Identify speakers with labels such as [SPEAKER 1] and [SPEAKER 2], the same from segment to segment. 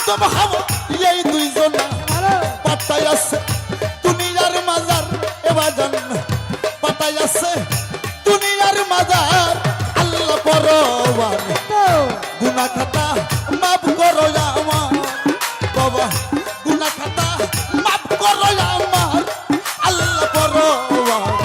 [SPEAKER 1] আদম হাওয়া এই দুইজন পাতায় আছে দুনিয়ার মাজার এবাজান পাতায় আছে দুনিয়ার মাজার আল্লাহ পরওয়ার গুনাহ খাতা মাফ করো আমার বাবা গুনাহ খাতা মাফ করো আমার আল্লাহ পরওয়ার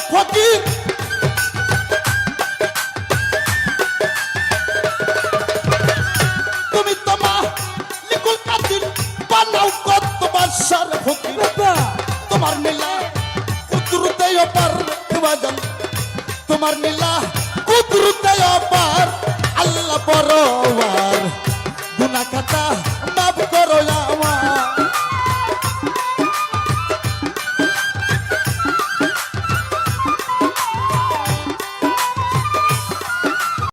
[SPEAKER 1] ফকির তুমি তোমা লিকুল কাদির বানাও কত বাদশার ফকির তোমার নীলা কুদরতে অপার বাজান তোমার নীলা কুদরতে অপার আল্লাহ পরওয়ার গুনাহ খাতা